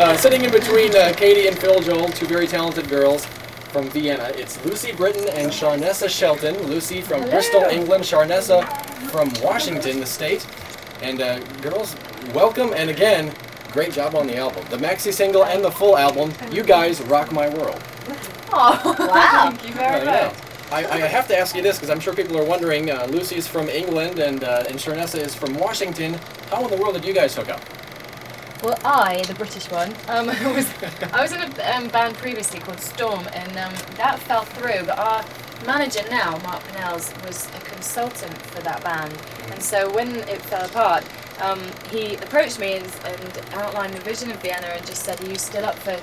Sitting in between Katy and Phil Joel, two very talented girls from Vienna, it's Lucy Britton and Sharnessa Shelton. Lucy from Bristol, England, Sharnessa from Washington, the state. And girls, welcome, and again, great job on the album. The maxi single and the full album, you guys rock my world. Oh, wow. Thank you very much. I have to ask you this, because I'm sure people are wondering, Lucy's from England and Sharnessa is from Washington. How in the world did you guys hook up? Well, the British one, I was in a band previously called Storm, and that fell through, but our manager now, Mark Pennells, was a consultant for that band, and so when it fell apart, he approached me and outlined the vision of Vienna and just said, "Are you still up for,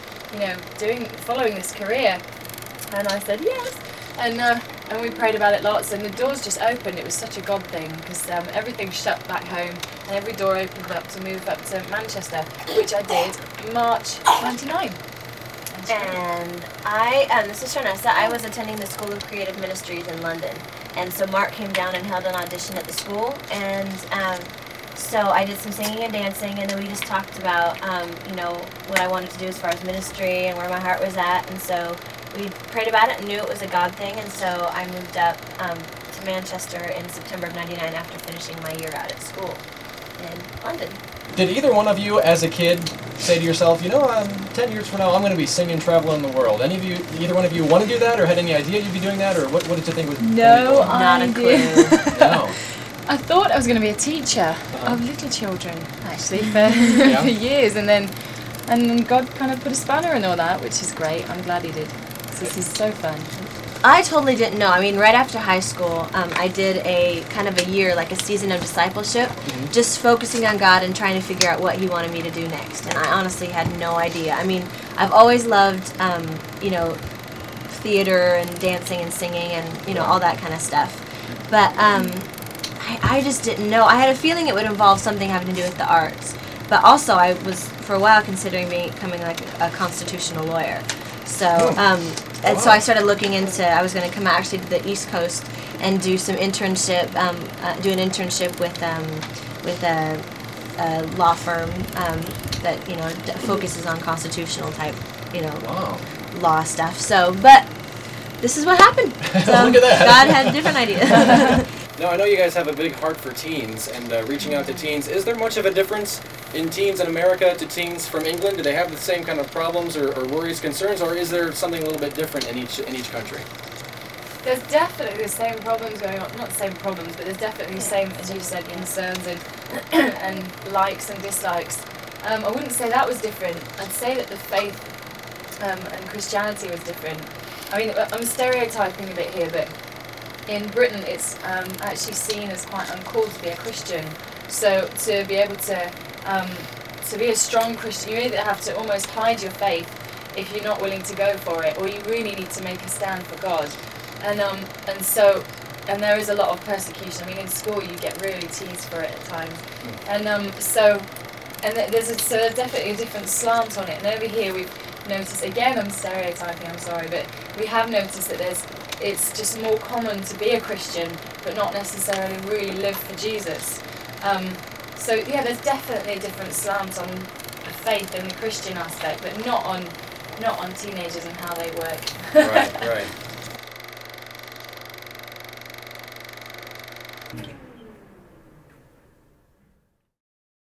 following this career?" And I said, "Yes." And we prayed about it lots, and the doors just opened. It was such a God thing, because everything shut back home, and every door opened up to move up to Manchester, which I did March '99. And this is Sharnessa. I was attending the School of Creative Ministries in London, and so Mark came down and held an audition at the school, and so I did some singing and dancing, and then we just talked about what I wanted to do as far as ministry and where my heart was at, and so we prayed about it and knew it was a God thing, and so I moved up to Manchester in September of '99 after finishing my year out at school in London. Did either one of you, as a kid, say to yourself, 10 years from now, I'm going to be singing, traveling the world? Either one of you want to do that, or had any idea you'd be doing that, or what did you think was? No, not a clue. No. I thought I was going to be a teacher of little children, actually, for years, and then God kind of put a spanner in all that, which is great. I'm glad He did. This is so fun. I totally didn't know. I mean, right after high school, I did a kind of a year, like a season of discipleship, just focusing on God and trying to figure out what He wanted me to do next. And I honestly had no idea. I mean, I've always loved, theater and dancing and singing and, all that kind of stuff. But I just didn't know. I had a feeling it would involve something having to do with the arts. But also, I was, for a while, considering becoming like a constitutional lawyer. So, so I started looking into, I was going to come actually to the East Coast and do some internship, do an internship with a law firm that, focuses on constitutional type, law stuff. So, but this is what happened. So Look at that. God had a different idea. Now, I know you guys have a big heart for teens and reaching out to teens. Is there much of a difference in teens in America to teens from England? Do they have the same kind of problems or worries, concerns, or is there something a little bit different in each country? There's definitely the same problems going on. Not the same problems, but there's definitely the same, as you said, concerns and likes and dislikes. I wouldn't say that was different. I'd say that the faith and Christianity was different. I mean, I'm stereotyping a bit here, but in Britain, it's actually seen as quite uncool to be a Christian. So to be able to be a strong Christian, you either have to almost hide your faith if you're not willing to go for it, or you really need to make a stand for God. And there is a lot of persecution. I mean, in school you get really teased for it at times. And there's definitely a different slant on it. And over here we've noticed, again, I'm stereotyping, I'm sorry, but we have noticed that it's just more common to be a Christian, but not necessarily really live for Jesus. So yeah, there's definitely a different slant on the faith and the Christian aspect, but not on teenagers and how they work. Right.